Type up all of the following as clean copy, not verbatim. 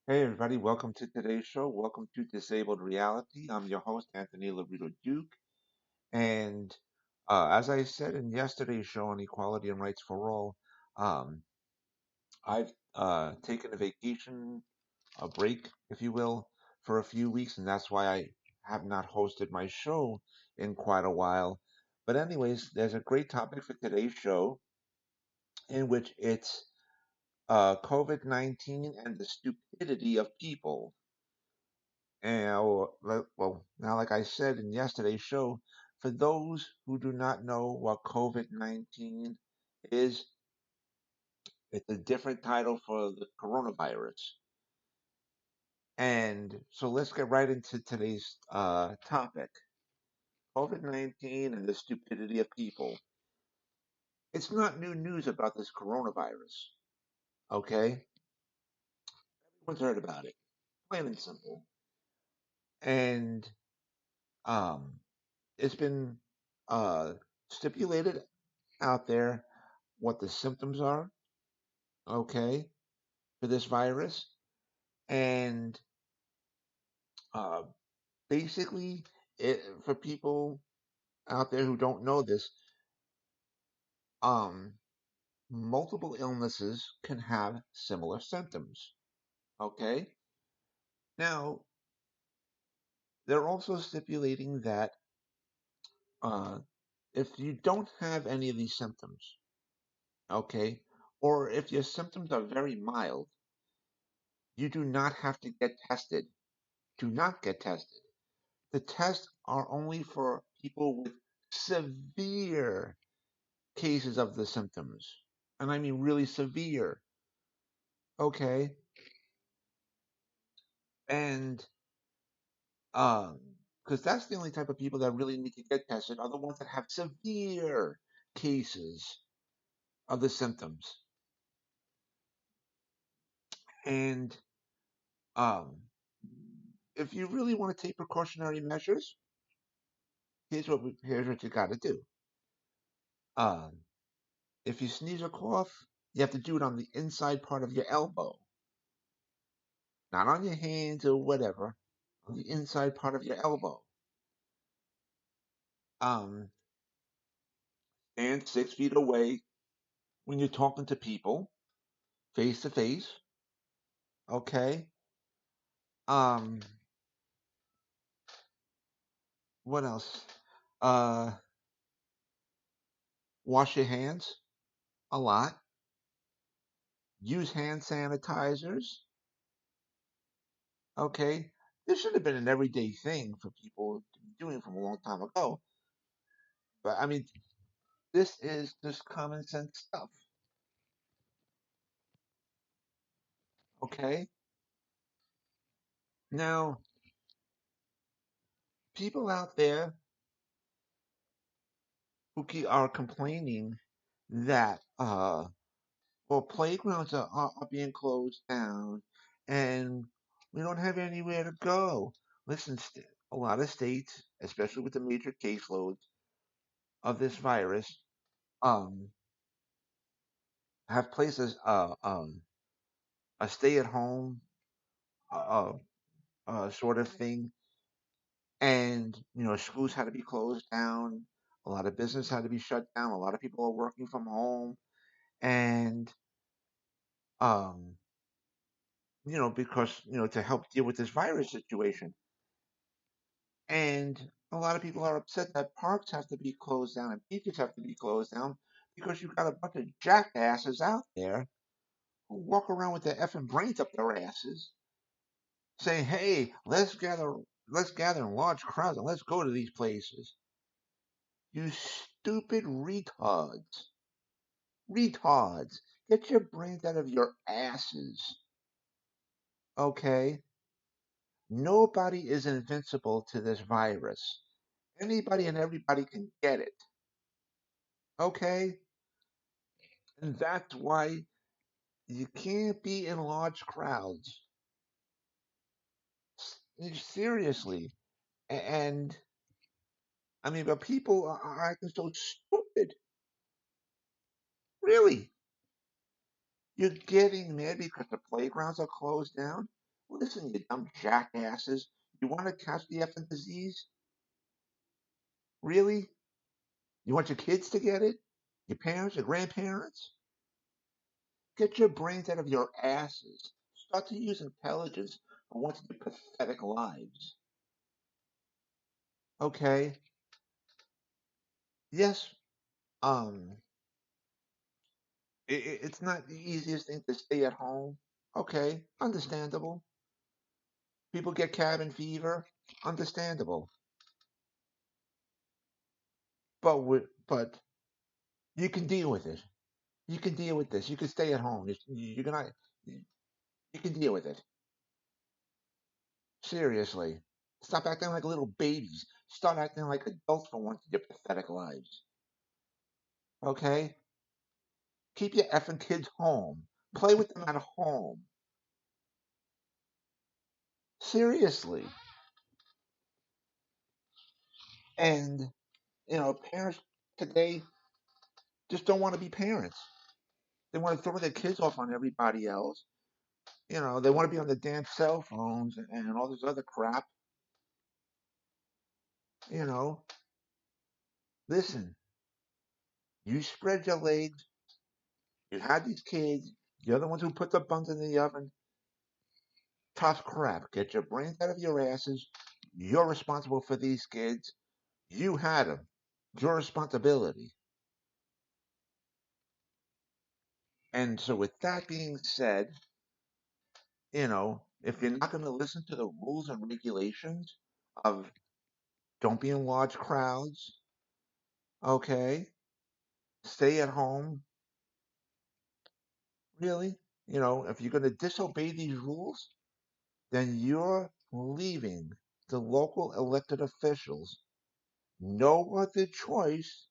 Hey everybody, welcome to today's show. Welcome to Disabled Reality. I'm your host, Anthony Lorito-Duke. And as I said in yesterday's show on Equality and Rights for All, um, I've taken a vacation, a break, if you will, for a few weeks, and that's why I have not hosted my show in quite a while. But anyways, there's a great topic for today's show in which it's COVID-19 and the stupidity of people. And well, now, like I said in yesterday's show, for those who do not know what COVID-19 is, it's a different title for the coronavirus. And so let's get right into today's topic, COVID-19 and the stupidity of people. It's not new news about this coronavirus, okay? Everyone's heard about it, plain and simple. And um, it's been uh, stipulated out there what the symptoms are, okay, for this virus. And uh, basically, for people out there who don't know this, um, multiple illnesses can have similar symptoms, okay? Now, they're also stipulating that uh, if you don't have any of these symptoms, okay, or if your symptoms are very mild, you do not have to get tested. Do not get tested. The tests are only for people with severe cases of the symptoms. And I mean really severe. Okay. And um because that's the only type of people that really need to get tested are the ones that have severe cases of the symptoms. And um if you really want to take precautionary measures, here's what you got to do. Um if you sneeze or cough, you have to do it on the inside part of your elbow, not on your hands or whatever, on the inside part of your elbow. Um, stand 6 feet away when you're talking to people, face to face. Okay. Um, what else? Uh, wash your hands a lot. Use hand sanitizers. Okay. This should have been an everyday thing for people to be doing from a long time ago. But I mean, this is just common sense stuff. Okay. Now, people out there who are complaining that well, playgrounds are being closed down and we don't have anywhere to go. Listen, a lot of states, especially with the major caseloads of this virus, um, have places a stay at home uh, sort of thing, and schools had to be closed down. A lot of business had to be shut down. A lot of people are working from home, and um, because to help deal with this virus situation. And a lot of people are upset that parks have to be closed down and beaches have to be closed down because you've got a bunch of jackasses out there who walk around with their effing brains up their asses saying, "Hey, let's gather in large crowds and let's go to these places." You stupid retards. Retards. Get your brains out of your asses. Okay? Nobody is invincible to this virus. Anybody and everybody can get it. Okay? And that's why you can't be in large crowds. Seriously. And I mean, but people are acting so stupid. Really. You're getting mad because the playgrounds are closed down? Listen, you dumb jackasses. You want to catch the effing disease? Really? You want your kids to get it? Your parents, your grandparents? Get your brains out of your asses. Start to use intelligence for once in your pathetic lives. Okay? Yes, um, it's not the easiest thing to stay at home. Okay, understandable. People get cabin fever. Understandable. But you can deal with it. You can deal with this. You can stay at home. You're gonna you can deal with it. Seriously. Stop acting like little babies. Start acting like adults for once in your pathetic lives. Okay? Keep your effing kids home. Play with them at home. Seriously. And, parents today just don't want to be parents. They want to throw their kids off on everybody else. They want to be on the damn cell phones and all this other crap. You know, listen, you spread your legs. You had these kids. You're the ones who put the buns in the oven. Tough crap. Get your brains out of your asses. You're responsible for these kids. You had them. It's your responsibility. And so, with that being said, if you're not going to listen to the rules and regulations of don't be in large crowds, okay, stay at home, really, if you're going to disobey these rules, then you're leaving the local elected officials no other choice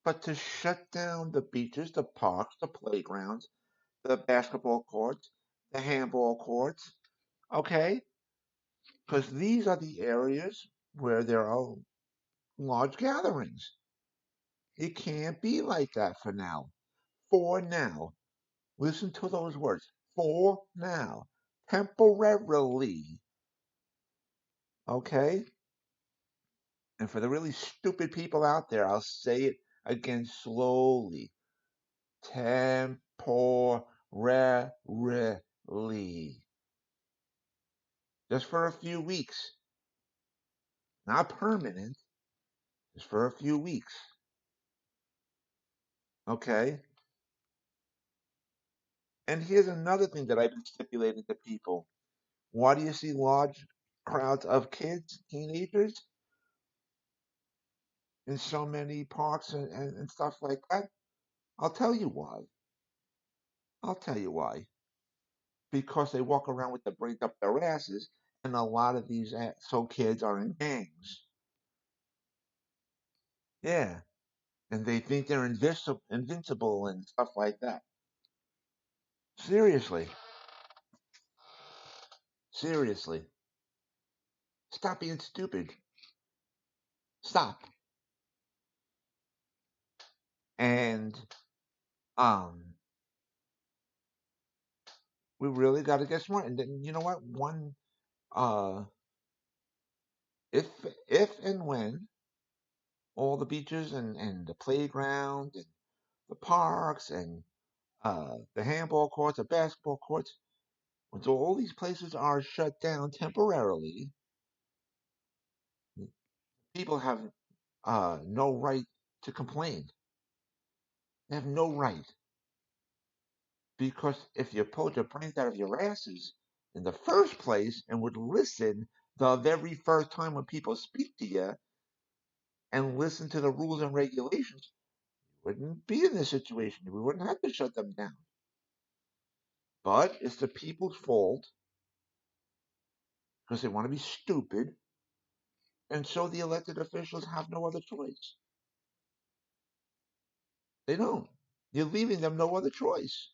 but to shut down the beaches, the parks, the playgrounds, the basketball courts, the handball courts, okay? Because these are the areas where there are large gatherings. It can't be like that for now. For now. Listen to those words. For now. Temporarily. Okay? And for the really stupid people out there, I'll say it again slowly. Temporarily. Just for a few weeks. Not permanent. Just for a few weeks. Okay? And here's another thing that I've been stipulating to people. Why do you see large crowds of kids, teenagers, in so many parks and stuff like that? I'll tell you why. I'll tell you why. Because they walk around with the brains up their asses, and a lot of these so kids are in gangs. Yeah, and they think they're invincible and stuff like that. Seriously, seriously, stop being stupid. Stop. And um, we really got to get smart. And then you know what? Uh, if if and when all the beaches and the playground and the parks and the handball courts, the basketball courts, when all these places are shut down temporarily, people have no right to complain. They have no right because if you pulled your brains out of your asses in the first place and would listen the very first time when people speak to you and listen to the rules and regulations, you wouldn't be in this situation. We wouldn't have to shut them down. But it's the people's fault because they want to be stupid, and so the elected officials have no other choice. They don't. You're leaving them no other choice.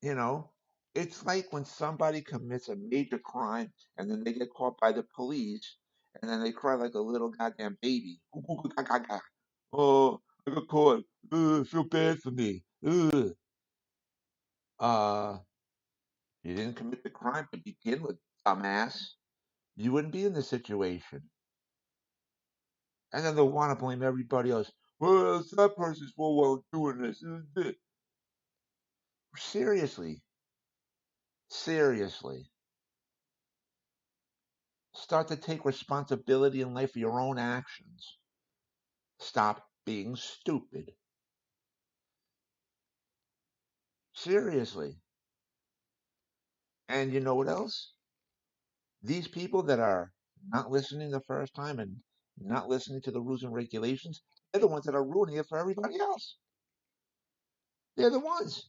You know, it's like when somebody commits a major crime and then they get caught by the police and then they cry like a little goddamn baby. Oh, I got caught. Feel bad for me. Uh, You didn't commit the crime to begin with, dumbass. You wouldn't be in this situation. And then they'll want to blame everybody else. Well, it's that person's fault while I'm doing this. Seriously, seriously. Start to take responsibility in life for your own actions. Stop being stupid. Seriously. And you know what else? These people that are not listening the first time and not listening to the rules and regulations, they're the ones that are ruining it for everybody else. They're the ones.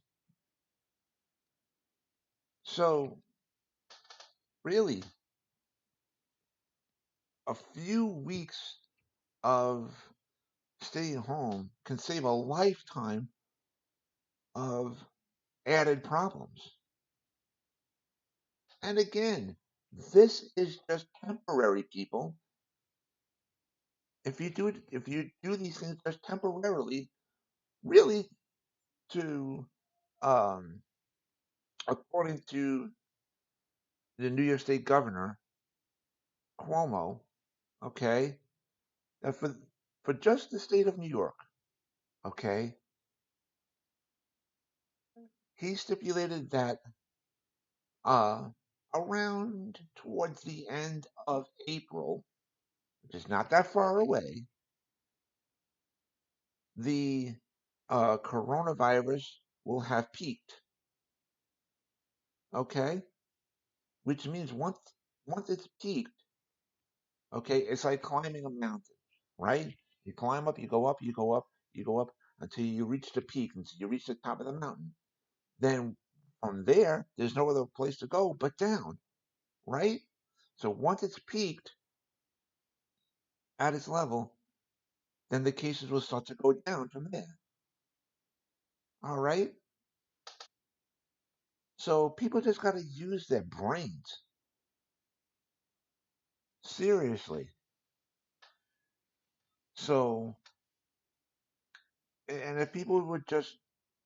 So, really, a few weeks of staying home can save a lifetime of added problems. And again, this is just temporary, people. If you do these things just temporarily, really, to um, according to the New York State Governor Cuomo, okay, that for just the state of New York, okay, he stipulated that uh, around towards the end of April, which is not that far away, the coronavirus will have peaked. Okay, which means once it's peaked, okay, it's like climbing a mountain, right? You climb up, you go up, you go up, you go up until you reach the peak, until you reach the top of the mountain. Then from there, there's no other place to go but down, right? So once it's peaked at its level, then the cases will start to go down from there. All right? So people just got to use their brains. Seriously. So, and if people would just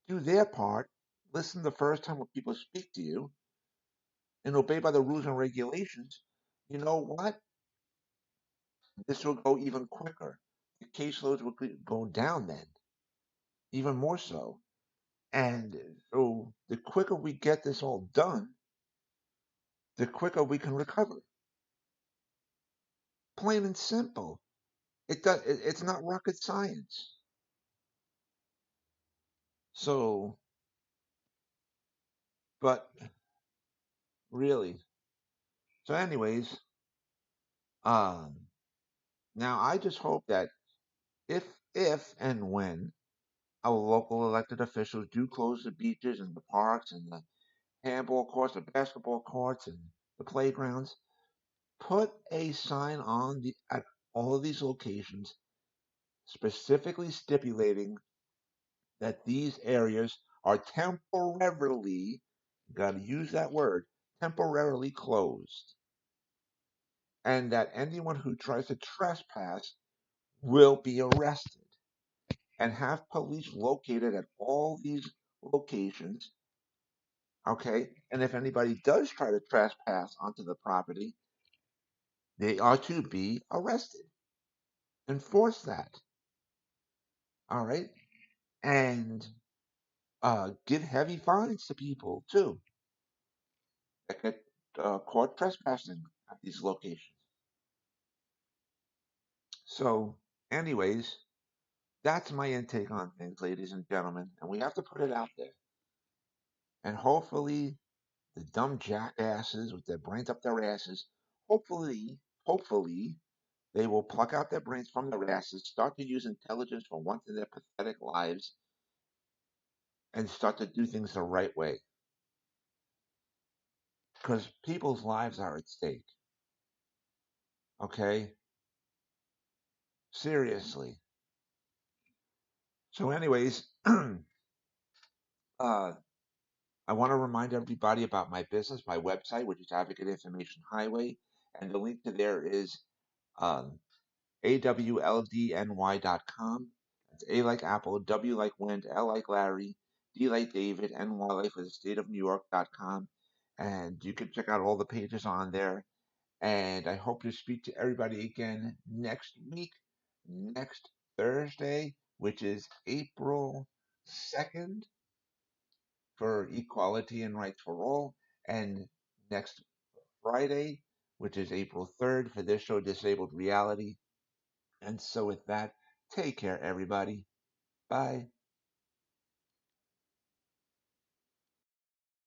do their part, listen the first time when people speak to you, and obey by the rules and regulations, you know what? This will go even quicker. The caseloads will go down then, even more so. And so the quicker we get this all done, the quicker we can recover. Plain and simple. It's not rocket science. So, but really. So, anyways, um, now I just hope that if if and when our local elected officials do close the beaches and the parks and the handball courts, the basketball courts, and the playgrounds, put a sign on the at all of these locations specifically stipulating that these areas are temporarily, got to use that word, temporarily closed, and that anyone who tries to trespass will be arrested, and have police located at all these locations. Okay, and if anybody does try to trespass onto the property, they are to be arrested. Enforce that. All right, and give heavy fines to people too that get caught trespassing at these locations. So, anyways, that's my intake on things, ladies and gentlemen, and we have to put it out there. And hopefully, the dumb jackasses with their brains up their asses, hopefully, they will pluck out their brains from their asses, start to use intelligence for once in their pathetic lives, and start to do things the right way. Because people's lives are at stake. Okay? Seriously. So, anyways, uh, I want to remind everybody about my business, my website, which is Advocate Information Highway. And the link to there is um, awldny.com. That's A like Apple, W like Wind, L like Larry, D like David, NY like for the state of New York.com. and you can check out all the pages on there. And I hope to speak to everybody again next week, next Thursday, which is April 2nd for equality and rights for all, and next Friday, which is April 3rd for this show, Disabled Reality. And so with that, take care, everybody. Bye.